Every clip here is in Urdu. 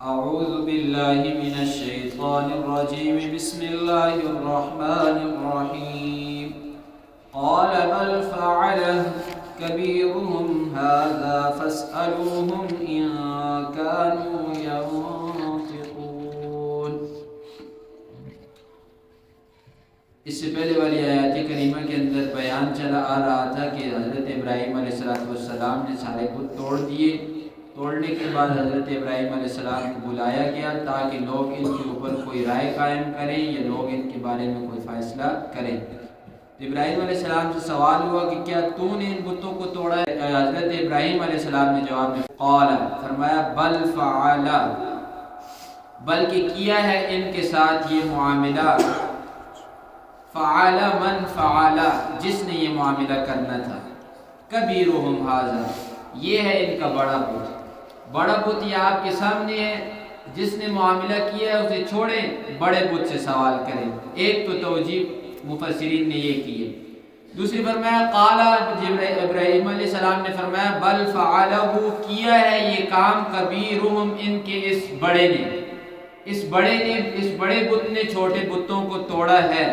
أعوذ بالله من الشيطان الرجيم بسم الله الرحمن الرحيم قال بل فعله كبيرهم هذا فاسألوهم إن كانوا ينطقون۔ اس سے پہلے والی آیات کریمہ کے اندر بیان چلا آ رہا تھا کہ حضرت ابراہیم علیہ السلام نے سارے بت توڑ دیے۔ توڑنے کے بعد حضرت ابراہیم علیہ السلام کو بلایا گیا تاکہ لوگ ان کے اوپر کوئی رائے قائم کریں یا لوگ ان کے بارے میں کوئی فیصلہ کریں۔ ابراہیم علیہ السلام سے سوال ہوا کہ کیا تو نے ان بتوں کو توڑا ہے؟ حضرت ابراہیم علیہ السلام نے جواب میں قال فرمایا بل فعل، بلکہ کیا ہے ان کے ساتھ یہ معاملہ، فعل من فعل، جس نے یہ معاملہ کرنا تھا، کبیرہم ھذا، یہ ہے ان کا بڑا بت۔ بڑا بت یہ آپ کے سامنے ہے، جس نے معاملہ کیا ہے اسے چھوڑیں، بڑے بت سے سوال کریں۔ ایک تو توجیہ مفسرین نے یہ کی ہے۔ دوسری فرمایا قال، ابراہیم علیہ السلام نے فرمایا بل فعلہ، کیا ہے یہ کام کبیرہم، ان کے اس بڑے نے، اس بڑے بت نے چھوٹے بتوں کو توڑا ہے،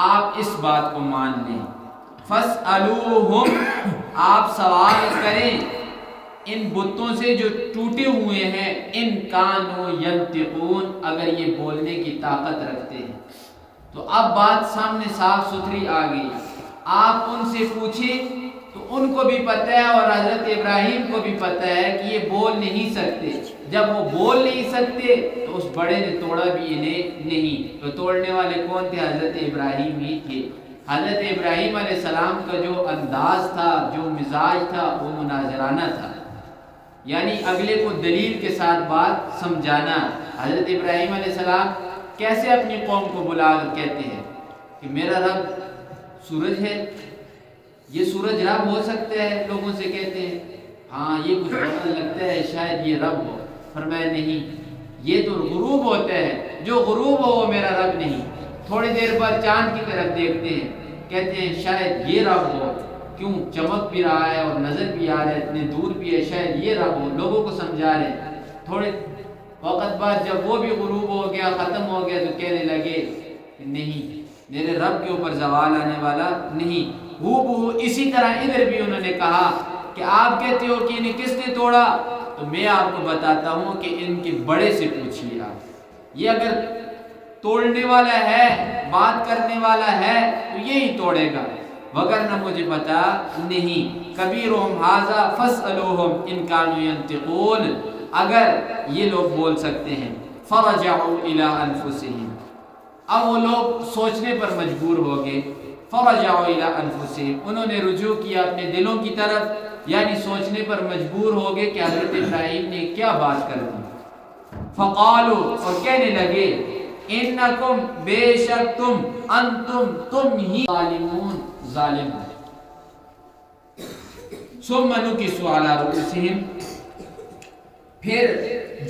آپ اس بات کو مان لیں۔ فاسألوہم، آپ سوال کریں ان بتوں سے جو ٹوٹے ہوئے ہیں، ان کانوا ینطقون، اگر یہ بولنے کی طاقت رکھتے ہیں۔ تو اب بات سامنے صاف ستھری آ گئی، آپ ان سے پوچھیں تو ان کو بھی پتہ ہے اور حضرت ابراہیم کو بھی پتہ ہے کہ یہ بول نہیں سکتے۔ جب وہ بول نہیں سکتے تو اس بڑے نے توڑا بھی انہیں نہیں، تو توڑنے والے کون تھے؟ حضرت ابراہیم ہی تھے۔ حضرت ابراہیم علیہ السلام کا جو انداز تھا، جو مزاج تھا، وہ مناظرانہ تھا، یعنی اگلے کو دلیل کے ساتھ بات سمجھانا۔ حضرت ابراہیم علیہ السلام کیسے اپنی قوم کو بلا کر کہتے ہیں کہ میرا رب سورج ہے، یہ سورج رب ہو سکتا ہے؟ لوگوں سے کہتے ہیں ہاں یہ کچھ بڑا لگتا ہے، شاید یہ رب ہو۔ فرمایا نہیں، یہ تو غروب ہوتا ہے، جو غروب ہو وہ میرا رب نہیں۔ تھوڑی دیر بعد چاند کی طرف دیکھتے ہیں، کہتے ہیں شاید یہ رب ہو، کیوں چمک بھی رہا ہے اور نظر بھی آ رہا ہے، اتنے دور بھی ہے، شاید یہ رب ہو، لوگوں کو سمجھا رہے ہیں۔ تھوڑے وقت بعد جب وہ بھی غروب ہو گیا، ختم ہو گیا، تو کہنے لگے کہ نہیں، میرے رب کے اوپر زوال آنے والا نہیں۔ اسی طرح ادھر بھی انہوں نے کہا کہ آپ کہتے ہو کہ انہیں کس نے توڑا، تو میں آپ کو بتاتا ہوں کہ ان کے بڑے سے پوچھیے آپ، یہ اگر توڑنے والا ہے، بات کرنے والا ہے تو یہی توڑے گا، وگرنہ مجھے پتا نہیں۔ کبیرہم ھذا فاسألوہم ان کانوا ینطقون، اگر یہ لوگ بول سکتے ہیں۔ فرجعوا الی انفسہم، اب وہ لوگ سوچنے پر مجبور ہو گئے۔ فرجعوا الی انفسہم، انہوں نے رجوع کیا اپنے دلوں کی طرف، یعنی سوچنے پر مجبور ہو گئے کہ حضرت ابراہیم نے کیا بات کر دی۔ فقالوا، اور کہنے لگے، انکم، بے شک تم، انتم، تم ہی، ظالمون، ظالم ہو۔ ثم نکسوا علی رؤوسہم، پھر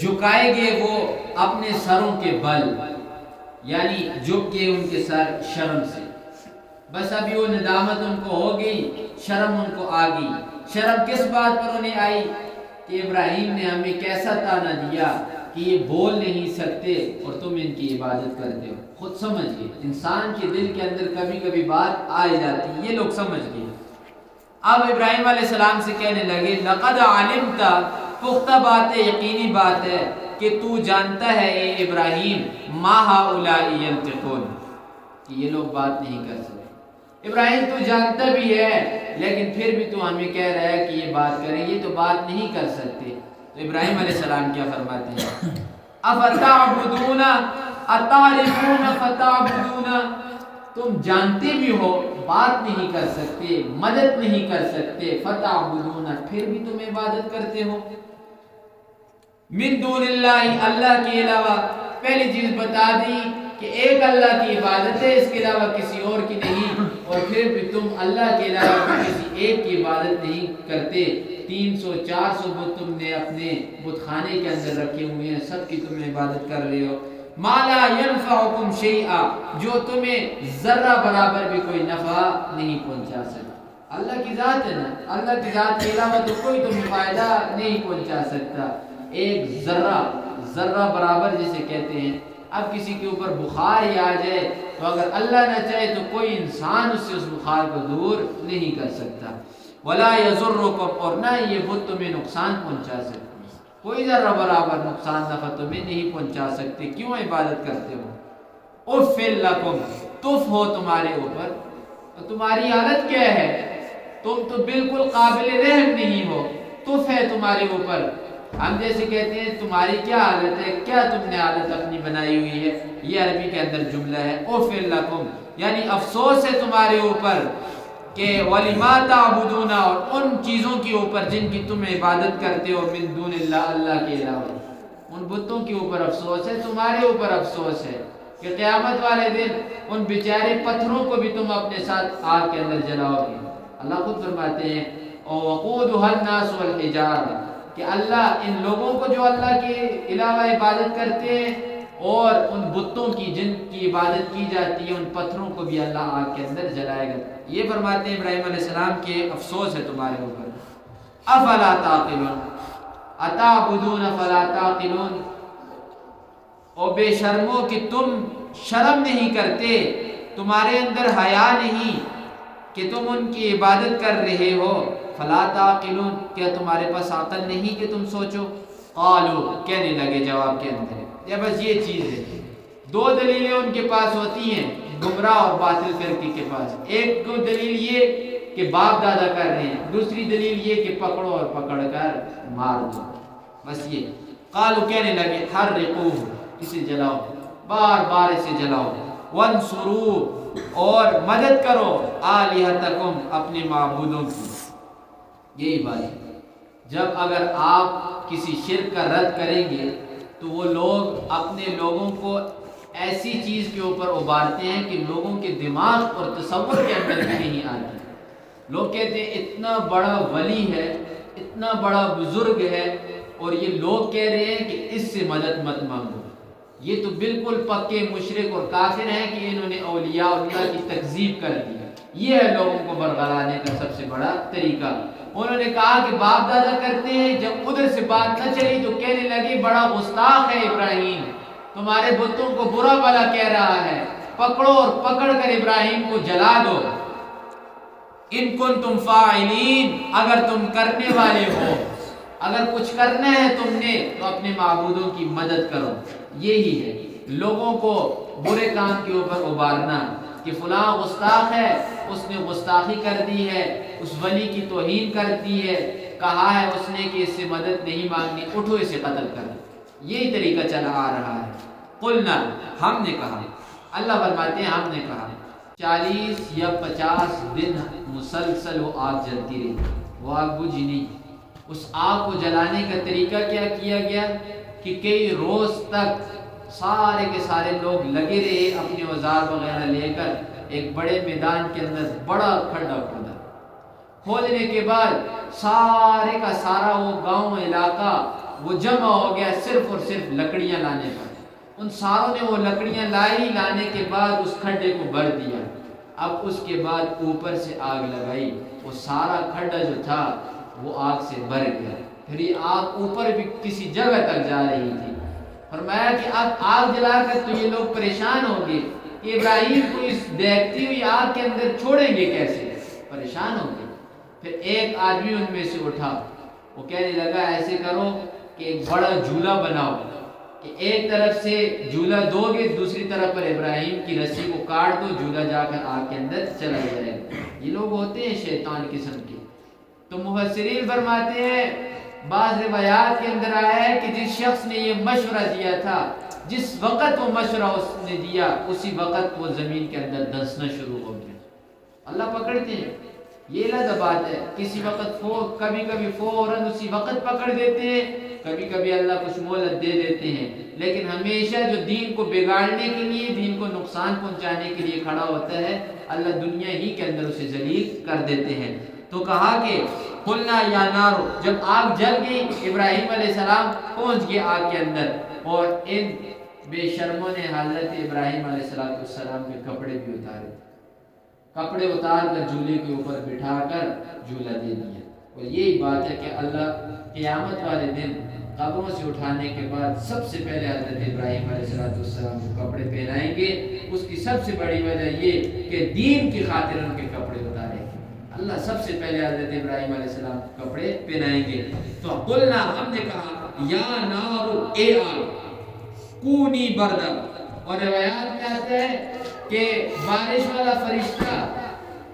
جھکائے گے وہ اپنے سروں کے بل، یعنی جھک گئے ان کے سر شرم سے۔ بس ابھی وہ ندامت ان کو ہو گئی، شرم ان کو آ گئی۔ شرم کس بات پر انہیں آئی؟ کہ ابراہیم نے ہمیں کیسا طعنہ دیا کہ یہ بول نہیں سکتے اور تم ان کی عبادت کرتے ہو۔ خود سمجھ گئے، انسان کے دل کے اندر کبھی کبھی بات آ جاتی ہے، یہ لوگ سمجھ گئے۔ اب ابراہیم علیہ السلام سے کہنے لگے لقد علمت، پختہ بات ہے، یقینی بات ہے کہ تو جانتا ہے اے ابراہیم، ما ہؤلاء ینطقون، کہ یہ لوگ بات نہیں کر سکتے۔ ابراہیم تو جانتا بھی ہے، لیکن پھر بھی تو ہمیں کہہ رہا ہے کہ یہ بات کریں، یہ تو بات نہیں کر سکتے۔ تو ابراہیم علیہ السلام کیا فرماتے ہیں؟ افتعبدون، اتعرفون فتعبدون، تم جانتے بھی ہو بات نہیں کر سکتے، مدد نہیں کر سکتے، فتعبدون، پھر بھی تم عبادت کرتے ہو من دون اللہ، اللہ کے علاوہ۔ پہلی چیز بتا دی کہ ایک اللہ کی عبادت ہے، اس کے علاوہ کسی اور کی نہیں، اور پھر بھی تم اللہ کے علاوہ کسی ایک کی عبادت نہیں کرتے۔ 300-400 بت تم نے اپنے بت خانے کے اندر رکھے ہوئے ہیں، سب کی تم عبادت کر رہے ہو۔ ما لا ينفعکم شیئا، جو تمہیں ذرہ برابر بھی کوئی نفع نہیں پہنچا سکتا۔ اللہ کی ذات ہے نا، اللہ کی ذات کے علاوہ تو کوئی تمہیں فائدہ نہیں پہنچا سکتا۔ ایک ذرہ برابر جسے کہتے ہیں، اب کسی کے اوپر بخار ہی آ جائے تو اگر اللہ نہ چاہے تو کوئی انسان اس سے اس بخار کو دور نہیں کر سکتا۔ ولا یضرکم، اور نہ یہ بت تمہیں نقصان پہنچا سکتے، کوئی ذرہ برابر نقصان نفع تمہیں نہیں پہنچا سکتے، کیوں عبادت کرتے ہو؟ اف لکم، تف ہو تمہارے اوپر، تو تمہاری حالت کیا ہے؟ تم تو بالکل قابل رحم نہیں ہو، تف ہے تمہارے اوپر۔ ہم جیسے کہتے ہیں تمہاری کیا حالت ہے، کیا تم نے حالت اپنی بنائی ہوئی ہے، یہ عربی کے اندر جملہ ہے اف لکم، یعنی افسوس ہے تمہارے اوپر کہ وَلِمَا تَعْبُدُونَ، اور ان چیزوں کے اوپر جن کی تم عبادت کرتے ہو من دون اللہ، اللہ کے علاوہ، ان بتوں کے اوپر افسوس ہے، تمہارے اوپر افسوس ہے کہ قیامت والے دن ان بیچارے پتھروں کو بھی تم اپنے ساتھ آگ کے اندر جلاؤ گے۔ اللہ خود فرماتے ہیں وَقُودُهَا النَّاسُ وَالْحِجَارَةُ، کہ اللہ ان لوگوں کو جو اللہ کے علاوہ عبادت کرتے ہیں اور ان بتوں کی جن کی عبادت کی جاتی ہے، ان پتھروں کو بھی اللہ آگ کے اندر جلائے گا۔ یہ فرماتے ہیں ابراہیم علیہ السلام کے افسوس ہے تمہارے اوپر۔ افلا تعقلون، اتعبدون فلا تعقلون، او بے شرمو کہ تم شرم نہیں کرتے، تمہارے اندر حیا نہیں کہ تم ان کی عبادت کر رہے ہو۔ فلا تعقلون، کیا تمہارے پاس عقل نہیں کہ تم سوچو؟ قالو، کہنے لگے جواب کے اندر، یا بس یہ چیز ہے، دو دلیلیں ان کے پاس ہوتی ہیں گمراہ اور باطل فرقے کے پاس، ایک کو دلیل یہ کہ باپ دادا کر رہے ہیں، دوسری دلیل یہ کہ پکڑو اور پکڑ کر مار دو، بس یہ۔ قالو، کہنے لگے حرقوہ، اسے جلاؤ، بار بار اسے جلاؤ، وانصروا، اور مدد کرو آلہتکم، اپنے معبودوں کی۔ یہی بات ہے، جب اگر آپ کسی شرک کا رد کریں گے تو وہ لوگ اپنے لوگوں کو ایسی چیز کے اوپر ابھارتے ہیں کہ لوگوں کے دماغ اور تصور کے اندر بھی نہیں آتی۔ لوگ کہتے ہیں اتنا بڑا ولی ہے، اتنا بڑا بزرگ ہے، اور یہ لوگ کہہ رہے ہیں کہ اس سے مدد مت مانگو، یہ تو بالکل پکے مشرک اور کافر ہیں کہ انہوں نے اولیاء اللہ کی تکذیب کر دی۔ یہ ہے لوگوں کو برگلانے کا سب سے بڑا طریقہ۔ انہوں نے کہا کہ باپ دادا کرتے ہیں، جب ادھر سے بات نہ چلی تو کہنے لگے بڑا گستاخ ہے ابراہیم، تمہارے بتوں کو برا بھلا کہہ رہا ہے، پکڑو اور پکڑ کر ابراہیم کو جلا دو۔ ان کنتم فاعلین، اگر تم کرنے والے ہو، اگر کچھ کرنا ہے تم نے تو اپنے معبودوں کی مدد کرو۔ یہی ہے لوگوں کو برے کام کے اوپر ابھارنا کہ فلاں گستاخ ہے، اس نے گستاخی کر دی ہے، اس ولی کی توہین کر دی ہے، کہا ہے اس نے کہ اس سے مدد نہیں مانگنی، اٹھو اسے قتل کرو۔ یہی طریقہ چلا آ رہا ہے۔ قلنا، ہم نے کہا، اللہ فرماتے ہیں ہم نے کہا، 40 یا 50 دن مسلسل وہ آگ جلتی رہی، وہ آگ بجھی نہیں۔ اس آگ کو جلانے کا طریقہ کیا کیا گیا کہ کئی روز تک سارے کے سارے لوگ لگے رہے اپنے اوزار وغیرہ لے کر، ایک بڑے میدان کے اندر بڑا کھڈا کھودا، کھودنے کے بعد سارے کا سارا وہ گاؤں علاقہ وہ جمع ہو گیا صرف اور صرف لکڑیاں لانے پر۔ ان ساروں نے وہ لکڑیاں لانے کے بعد اس کھڈے کو بھر دیا۔ اب اس کے بعد اوپر سے آگ لگائی، وہ سارا کھڈا جو تھا وہ آگ سے بھر گیا، پھر یہ آگ اوپر بھی کسی جگہ تک جا رہی تھی۔ فرمایا کہ اب آگ جلا کر تو یہ لوگ پریشان ہوں گے، ابراہیم کو اس دیکھتی ہوئی آگ کے اندر چھوڑیں گے کیسے، پریشان ہوں گے۔ پھر ایک آدمی ان میں سے اٹھا، وہ کہنے لگا ایسے کرو کہ ایک بڑا جھولا بناؤ کہ ایک طرف سے جھولا دو گے، دوسری طرف پر ابراہیم کی رسی کو کاٹ دو، جھولا جا کر آگ کے اندر چلا جائے۔ یہ لوگ ہوتے ہیں شیطان قسم کے۔ تو مفسرین فرماتے ہیں بعض روایات کے اندر آیا ہے کہ جس شخص نے یہ مشورہ دیا تھا، جس وقت وہ مشورہ اس نے دیا اسی وقت وہ زمین کے اندر دھنسنا شروع ہو گیا۔ اللہ پکڑتے ہیں، یہ الگ بات ہے، کسی وقت کبھی کبھی فوراً اسی وقت پکڑ دیتے ہیں، کبھی کبھی اللہ کچھ مہلت دے دیتے ہیں، لیکن ہمیشہ جو دین کو بگاڑنے کے لیے، دین کو نقصان پہنچانے کے لیے کھڑا ہوتا ہے، اللہ دنیا ہی کے اندر اسے ذلیل کر دیتے ہیں۔ تو کہا کہ قلنا یا نار، جب آگ جل گئی ابراہیم علیہ السلام پہنچ گئے آگ کے اندر، اور ان بے شرموں نے حضرت ابراہیم علیہ السلام کے کپڑے بھی اتارے، کپڑے اتار کر جھولے کے اوپر بٹھا کر جھولا دے دیا۔ اور یہی بات ہے کہ اللہ قیامت والے دن قبروں سے اٹھانے کے بعد سب سے پہلے حضرت ابراہیم علیہ السلام کو کپڑے پہنائیں گے۔ اس کی سب سے بڑی وجہ یہ کہ دین کی خاطر ان کے کپڑے اتاریں گے۔ اللہ سب سے پہلے حضرت ابراہیم علیہ السلام کو کپڑے پہنائیں گے۔ تو قلنا، ہم نے کہا، یا نار، اے آگ، کونی بردن۔ اور روایات میں آتا ہے کہ بارش والا فرشتہ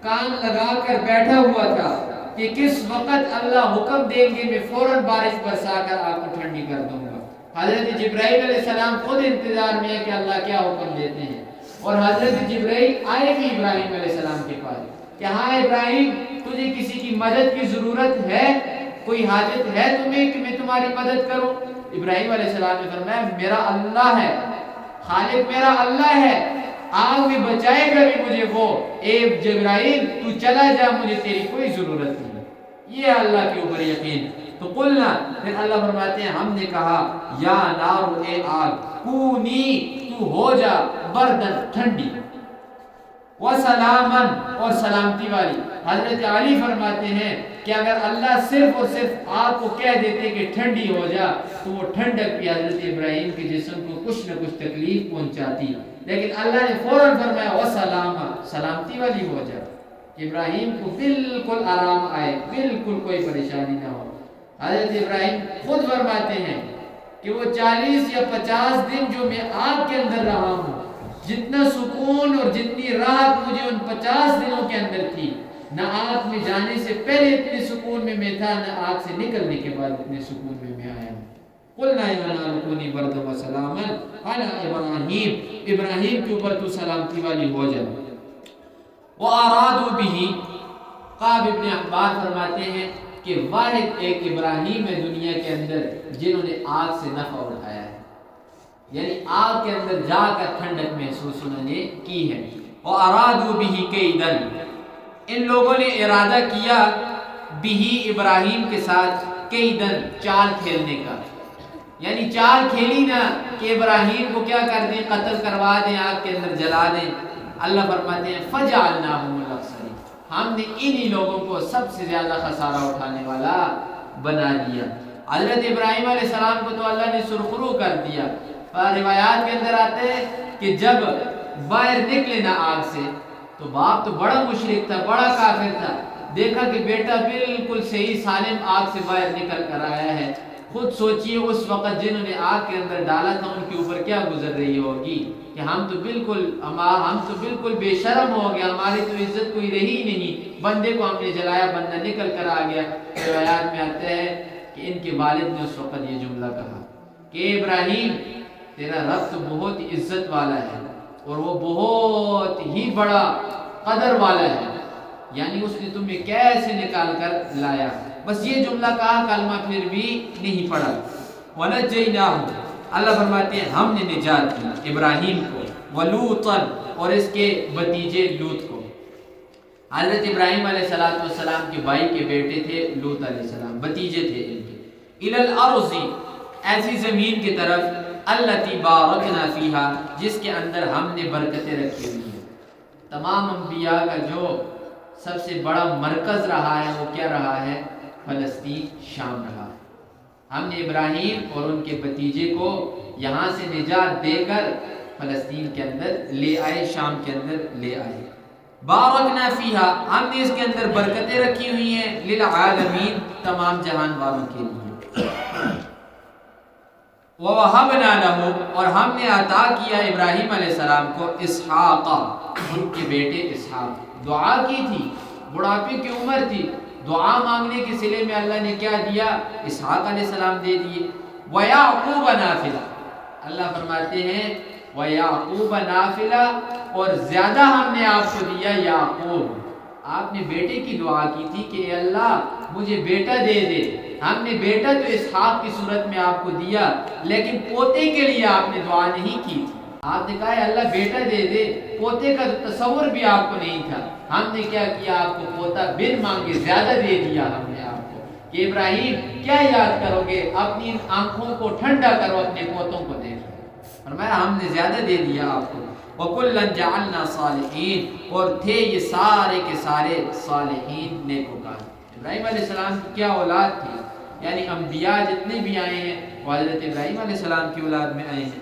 کان لگا کر بیٹھا ہوا تھا کہ کس وقت اللہ حکم دیں گے میں فوراً بارش برسا کر آپ کو ٹھنڈی کر دوں گا۔ حضرت جبرائیل علیہ السلام خود انتظار میں ہے کہ اللہ کیا حکم دیتے ہیں، اور حضرت جبرائیل آئے بھی ابراہیم علیہ السلام کے پاس کہ ہاں ابراہیم، تجھے کسی کی مدد کی ضرورت ہے، کوئی حاجت ہے تمہیں کہ میں تمہاری مدد کروں؟ ابراہیم علیہ السلام نے فرمایا میرا اللہ ہے، خالق میرا اللہ ہے، آگ میں بچائے گا بھی مجھے وہ، اے جبرائیل تو چلا جا، مجھے تیری کوئی ضرورت نہیں۔ یہ اللہ کے اوپر یقین۔ تو قلنا، پھر اللہ فرماتے ہیں ہم نے کہا، یا نار، اے آگ، کونی، تو ہو جا بردن، ٹھنڈی، وسلامن، اور سلامتی والی۔ حضرت علی فرماتے ہیں کہ اگر اللہ صرف اور صرف آگ کو کہہ دیتے کہ ٹھنڈی ہو جا تو وہ ٹھنڈک بھی حضرت ابراہیم کے جسم کو کچھ نہ کچھ تکلیف پہنچاتی، لیکن اللہ نے فوراً فرمایا وسلامہ، سلامتی والی ہو جا، ابراہیم کو بالکل آرام آئے، بالکل کوئی پریشانی نہ ہو۔ حضرت ابراہیم خود فرماتے ہیں کہ وہ 40 یا 50 دن جو میں آگ کے اندر رہا ہوں، جتنا سکون اور جتنی راحت مجھے ان 50 دنوں کے اندر تھی، نہ آگ میں جانے سے پہلے اتنے سکون میں تھا، نہ آگ سے نکلنے کے بعد اتنے سکون میں آیا ہوں۔ قلنا یا نار کونی بردا وسلاما علی ابراہیم، ابراہیم کے اوپر تو سلامتی والی ہو جائے۔ وارادوا به، قاب ابن احبار فرماتے ہیں کہ واحد ایک ابراہیم ہے دنیا کے اندر جنہوں نے آگ سے نفع اٹھایا ہے، یعنی آگ کے اندر جا کر ٹھنڈک محسوس انہوں نے کی ہے۔ وارادوا به کیدا، ان لوگوں نے ارادہ کیا بھی ابراہیم کے ساتھ کیدن، چال کھیلنے کا، یعنی چال کھیلی نا کہ ابراہیم کو کیا کر دیں، قتل کروا دیں، آگ کے اندر جلا دیں۔ اللہ فرماتے ہیں فجعلناہم الاخسرین، ہم نے انہی لوگوں کو سب سے زیادہ خسارہ اٹھانے والا بنا دیا۔ حضرت ابراہیم علیہ السلام کو تو اللہ نے سرخرو کر دیا، اور روایات کے اندر آتے ہیں کہ جب باہر نکلے نا آگ سے تو باپ تو بڑا مشرک تھا، بڑا کافر تھا، دیکھا کہ بیٹا بالکل صحیح سالم آگ سے باہر نکل کر آیا ہے، خود سوچئے اس وقت جنہوں نے آگ کے اندر ڈالا تھا ان کے اوپر کیا گزر رہی ہوگی کہ ہم تو بالکل بے شرم ہو گیا، ہماری تو عزت کوئی رہی نہیں، بندے کو ہم نے جلایا، بندہ نکل کر آ گیا۔ روایات میں آتا ہے کہ ان کے والد نے اس وقت یہ جملہ کہا کہ ابراہیم، تیرا رب تو بہت عزت والا ہے اور وہ بہت ہی بڑا قدر والا ہے، یعنی اس نے تمہیں کیسے نکال کر لایا۔ بس یہ جملہ کہا، کلمہ پھر بھی نہیں پڑھا۔ وَنَجَّيْنَاهُ، اللہ فرماتے ہیں ہم نے نجات دی ابراہیم کو، وَلُوطًا، اور اس کے بھتیجے لوط کو۔ حضرت ابراہیم علیہ السلام کے بھائی کے بیٹے تھے لوط علیہ السلام، بھتیجے تھے ان کے۔ إِلَى الْأَرْضِ، ایسی زمین کی طرف، الَّتِي بَارَكْنَا فِيهَا، جس کے اندر ہم نے برکتیں رکھی ہوئی ہیں۔ تمام انبیاء کا جو سب سے بڑا مرکز رہا ہے وہ کیا رہا ہے؟ فلسطین، شام رہا ہے۔ ہم نے ابراہیم اور ان کے بھتیجے کو یہاں سے نجات دے کر فلسطین کے اندر لے آئے، شام کے اندر لے آئے۔ بارکنا فیہا، ہم نے اس کے اندر برکتیں رکھی ہوئی ہیں، للعالمین، تمام جہان والوں کے لیے۔ وَوَهَبْنَا لَهُ، اور ہم نے عطا کیا ابراہیم علیہ السلام کو اسحاق، ان کے بیٹے اسحاق۔ دعا کی تھی، بڑھاپے کی عمر تھی، دعا مانگنے کے صلے میں اللہ نے کیا دیا؟ اسحاق علیہ السلام دے دیے۔ وَيَعْقُوبَ نَافِلَةً، اللہ فرماتے ہیں وَيَعْقُوبَ نَافِلَةً، اور زیادہ ہم نے آپ کو دیا یعقوب۔ آپ نے بیٹے کی دعا کی تھی کہ اے اللہ مجھے بیٹا دے دے، ہم نے بیٹا تو اسحاق کی صورت میں آپ کو دیا، لیکن پوتے کے لیے آپ نے دعا نہیں کی تھی۔ آپ نے کہا ہے اللہ بیٹا دے دے، پوتے کا تصور بھی آپ کو نہیں تھا۔ ہم نے کیا کیا؟ آپ کو پوتا بن مانگے زیادہ دے دیا ہم نے آپ کو، کہ ابراہیم کیا یاد کرو گے، اپنی آنکھوں کو ٹھنڈا کرو، اپنے پوتوں کو دیکھو۔ فرمایا ہم نے زیادہ دے دیا آپ کو۔ وَكُلًّا جَعَلْنَا صَالِحِينَ، اور تھے یہ سارے کے سارے صالحین، نیکوکار۔ ابراہیم علیہ السلام کی کیا اولاد تھی؟ یعنی انبیاء جتنے بھی آئے ہیں وہ حضرت ابراہیم علیہ السلام کی اولاد میں آئے ہیں۔